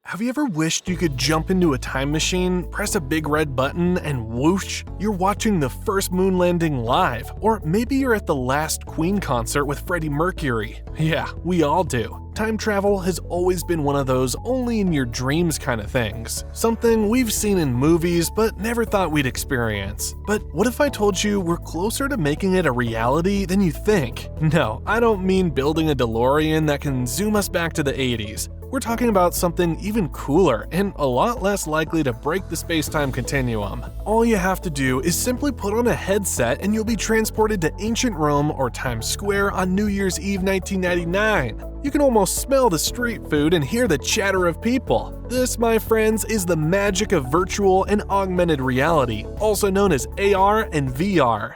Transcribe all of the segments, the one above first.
Have you ever wished you could jump into a time machine, press a big red button, and whoosh, you're watching the first moon landing live? Or maybe you're at the last Queen concert with Freddie Mercury. Yeah, we all do. Time travel has always been one of those only in your dreams kind of things. Something we've seen in movies but never thought we'd experience. But what if I told you we're closer to making it a reality than you think? No, I don't mean building a DeLorean that can zoom us back to the 80s. We're talking about something even cooler and a lot less likely to break the space-time continuum. All you have to do is simply put on a headset and you'll be transported to ancient Rome or Times Square on New Year's Eve 1999. You can almost smell the street food and hear the chatter of people. This, my friends, is the magic of virtual and augmented reality, also known as AR and VR.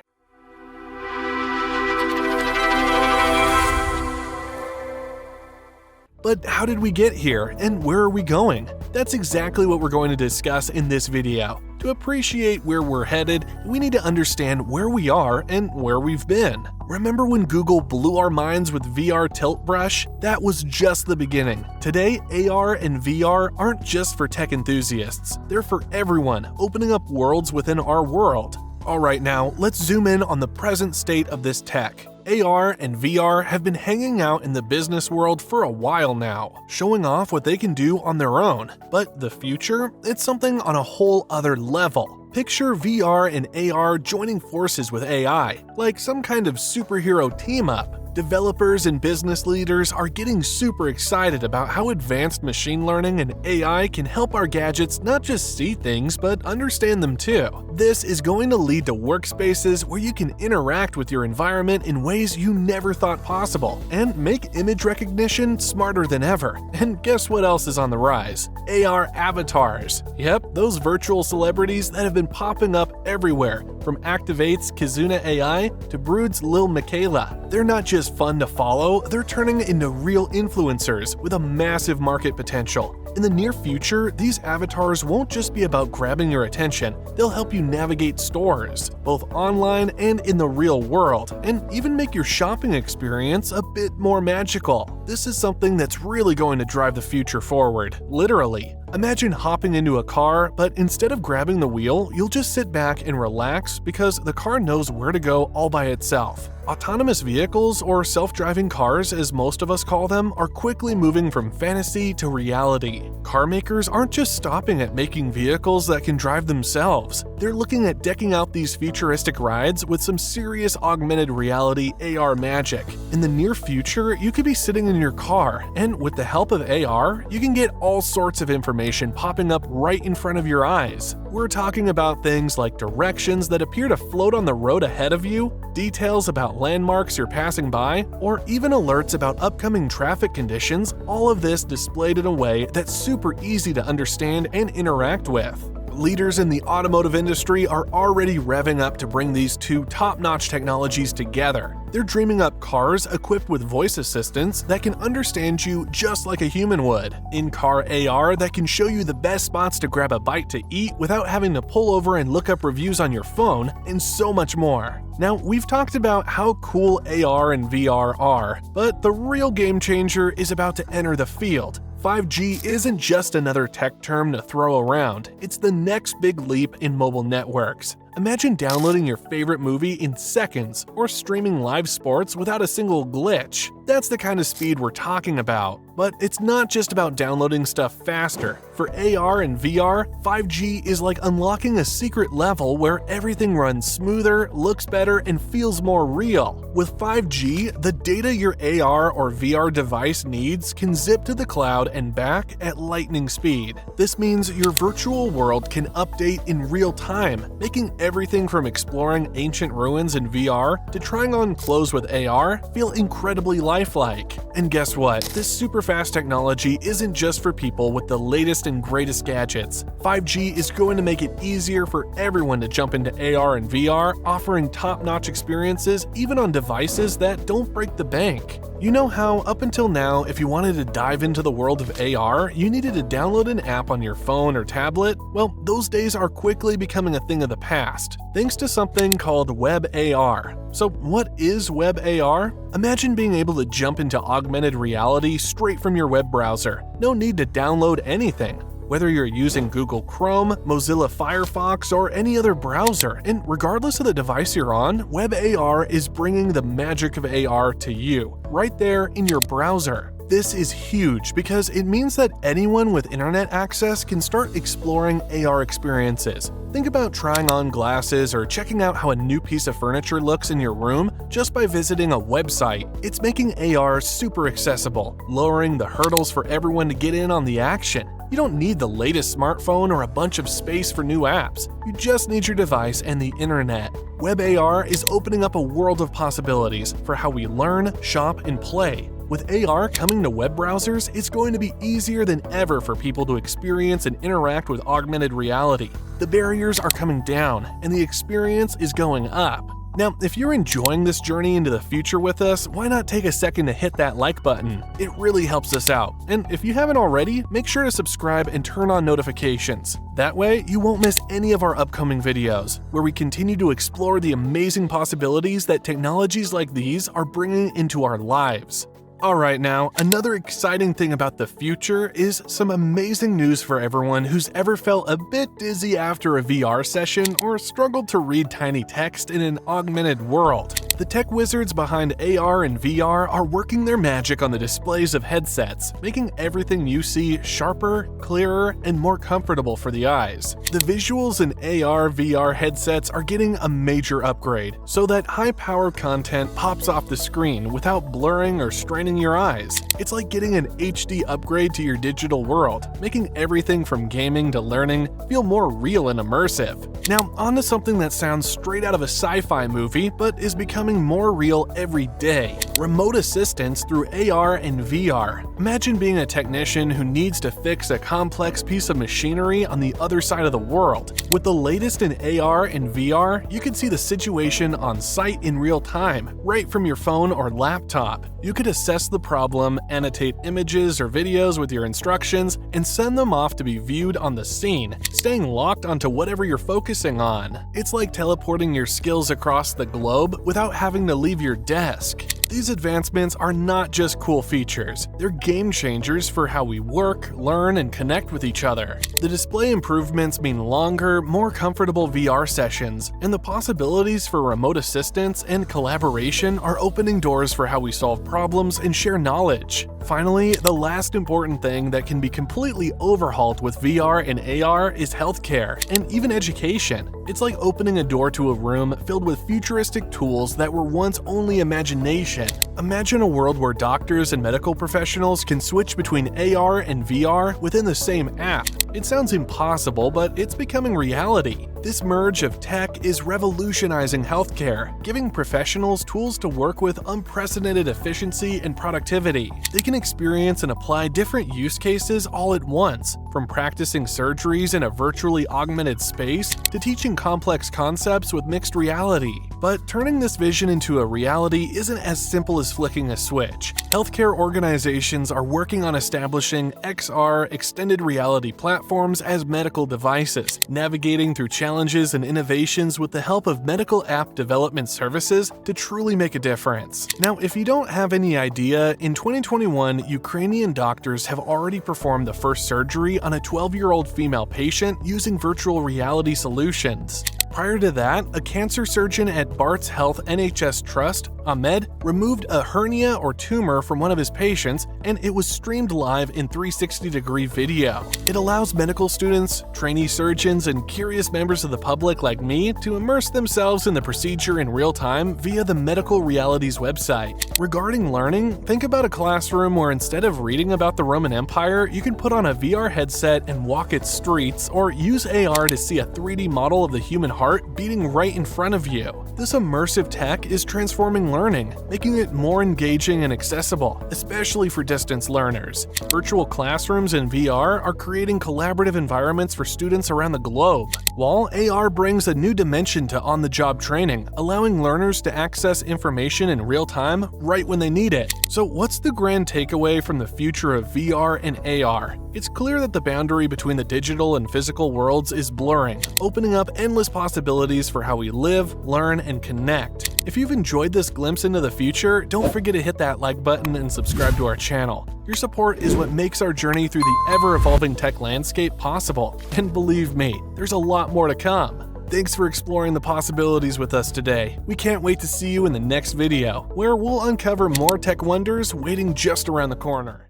But how did we get here, and where are we going? That's exactly what we're going to discuss in this video. To appreciate where we're headed, we need to understand where we are and where we've been. Remember when Google blew our minds with VR Tilt Brush? That was just the beginning. Today, AR and VR aren't just for tech enthusiasts. They're for everyone, opening up worlds within our world. Alright, now let's zoom in on the present state of this tech. AR and VR have been hanging out in the business world for a while now, showing off what they can do on their own. But the future? It's something on a whole other level. Picture VR and AR joining forces with AI, like some kind of superhero team-up. Developers and business leaders are getting super excited about how advanced machine learning and AI can help our gadgets not just see things, but understand them too. This is going to lead to workspaces where you can interact with your environment in ways you never thought possible, and make image recognition smarter than ever. And guess what else is on the rise? AR avatars. Yep, those virtual celebrities that have been popping up everywhere, from Activate's Kizuna AI to Brood's Lil Michaela. They're not just fun to follow, they're turning into real influencers with a massive market potential. In the near future, these avatars won't just be about grabbing your attention, they'll help you navigate stores, both online and in the real world, and even make your shopping experience a bit more magical. This is something that's really going to drive the future forward, literally. Imagine hopping into a car, but instead of grabbing the wheel, you'll just sit back and relax because the car knows where to go all by itself. Autonomous vehicles, or self-driving cars as most of us call them, are quickly moving from fantasy to reality. Car makers aren't just stopping at making vehicles that can drive themselves. They're looking at decking out these futuristic rides with some serious augmented reality AR magic. In the near future, you could be sitting in your car, and with the help of AR, you can get all sorts of information popping up right in front of your eyes. We're talking about things like directions that appear to float on the road ahead of you, details about landmarks you're passing by, or even alerts about upcoming traffic conditions, all of this displayed in a way that's super easy to understand and interact with. Leaders in the automotive industry are already revving up to bring these two top-notch technologies together. They're dreaming up cars equipped with voice assistants that can understand you just like a human would, in-car AR that can show you the best spots to grab a bite to eat without having to pull over and look up reviews on your phone, and so much more. Now, we've talked about how cool AR and VR are, but the real game changer is about to enter the field. 5G isn't just another tech term to throw around, it's the next big leap in mobile networks. Imagine downloading your favorite movie in seconds, or streaming live sports without a single glitch. That's the kind of speed we're talking about. But it's not just about downloading stuff faster. For AR and VR, 5G is like unlocking a secret level where everything runs smoother, looks better, and feels more real. With 5G, the data your AR or VR device needs can zip to the cloud and back at lightning speed. This means your virtual world can update in real time, making everything from exploring ancient ruins in VR to trying on clothes with AR feel incredibly lifelike. And guess what? This super fast technology isn't just for people with the latest and greatest gadgets. 5G is going to make it easier for everyone to jump into AR and VR, offering top-notch experiences even on devices that don't break the bank. You know how, up until now, if you wanted to dive into the world of AR, you needed to download an app on your phone or tablet? Well, those days are quickly becoming a thing of the past, thanks to something called Web AR. So what is Web AR? Imagine being able to jump into augmented reality straight from your web browser. No need to download anything. Whether you're using Google Chrome, Mozilla Firefox, or any other browser, and regardless of the device you're on, Web AR is bringing the magic of AR to you, right there in your browser. This is huge because it means that anyone with internet access can start exploring AR experiences. Think about trying on glasses or checking out how a new piece of furniture looks in your room just by visiting a website. It's making AR super accessible, lowering the hurdles for everyone to get in on the action. You don't need the latest smartphone or a bunch of space for new apps. You just need your device and the internet. Web AR is opening up a world of possibilities for how we learn, shop, and play. With AR coming to web browsers, it's going to be easier than ever for people to experience and interact with augmented reality. The barriers are coming down, and the experience is going up. Now, if you're enjoying this journey into the future with us, why not take a second to hit that like button? It really helps us out. And if you haven't already, make sure to subscribe and turn on notifications. That way, you won't miss any of our upcoming videos, where we continue to explore the amazing possibilities that technologies like these are bringing into our lives. Alright now, another exciting thing about the future is some amazing news for everyone who's ever felt a bit dizzy after a VR session or struggled to read tiny text in an augmented world. The tech wizards behind AR and VR are working their magic on the displays of headsets, making everything you see sharper, clearer, and more comfortable for the eyes. The visuals in AR/VR headsets are getting a major upgrade, so that high-powered content pops off the screen without blurring or straining your eyes. It's like getting an HD upgrade to your digital world, making everything from gaming to learning feel more real and immersive. Now, on to something that sounds straight out of a sci-fi movie, but is becoming more real every day. Remote assistance through AR and VR. Imagine being a technician who needs to fix a complex piece of machinery on the other side of the world. With the latest in AR and VR, you can see the situation on site in real time, right from your phone or laptop. You could assess the problem, annotate images or videos with your instructions, and send them off to be viewed on the scene, staying locked onto whatever you're focusing on. It's like teleporting your skills across the globe without having to leave your desk. These advancements are not just cool features, they're game changers for how we work, learn, and connect with each other. The display improvements mean longer, more comfortable VR sessions, and the possibilities for remote assistance and collaboration are opening doors for how we solve problems and share knowledge. Finally, the last important thing that can be completely overhauled with VR and AR is healthcare, and even education. It's like opening a door to a room filled with futuristic tools that were once only imagination. Imagine a world where doctors and medical professionals can switch between AR and VR within the same app. It sounds impossible, but it's becoming reality. This merge of tech is revolutionizing healthcare, giving professionals tools to work with unprecedented efficiency and productivity. They can experience and apply different use cases all at once, from practicing surgeries in a virtually augmented space to teaching complex concepts with mixed reality. But turning this vision into a reality isn't as simple as flicking a switch. Healthcare organizations are working on establishing XR extended reality platforms as medical devices, navigating through challenges and innovations with the help of medical app development services to truly make a difference. Now, if you don't have any idea, in 2021, Ukrainian doctors have already performed the first surgery on a 12-year-old female patient using virtual reality solutions. Prior to that, a cancer surgeon at Barts Health NHS Trust, Ahmed, removed a hernia or tumor from one of his patients, and it was streamed live in 360-degree video. It allows medical students, trainee surgeons, and curious members of the public like me to immerse themselves in the procedure in real time via the Medical Realities website. Regarding learning, think about a classroom where instead of reading about the Roman Empire, you can put on a VR headset and walk its streets, or use AR to see a 3D model of the human heart beating right in front of you. This immersive tech is transforming learning learning, making it more engaging and accessible, especially for distance learners. Virtual classrooms and VR are creating collaborative environments for students around the globe, while AR brings a new dimension to on-the-job training, allowing learners to access information in real time right when they need it. So what's the grand takeaway from the future of VR and AR? It's clear that the boundary between the digital and physical worlds is blurring, opening up endless possibilities for how we live, learn, and connect. If you've enjoyed this glimpse into the future, don't forget to hit that like button and subscribe to our channel. Your support is what makes our journey through the ever-evolving tech landscape possible. And believe me, there's a lot more to come. Thanks for exploring the possibilities with us today. We can't wait to see you in the next video, where we'll uncover more tech wonders waiting just around the corner.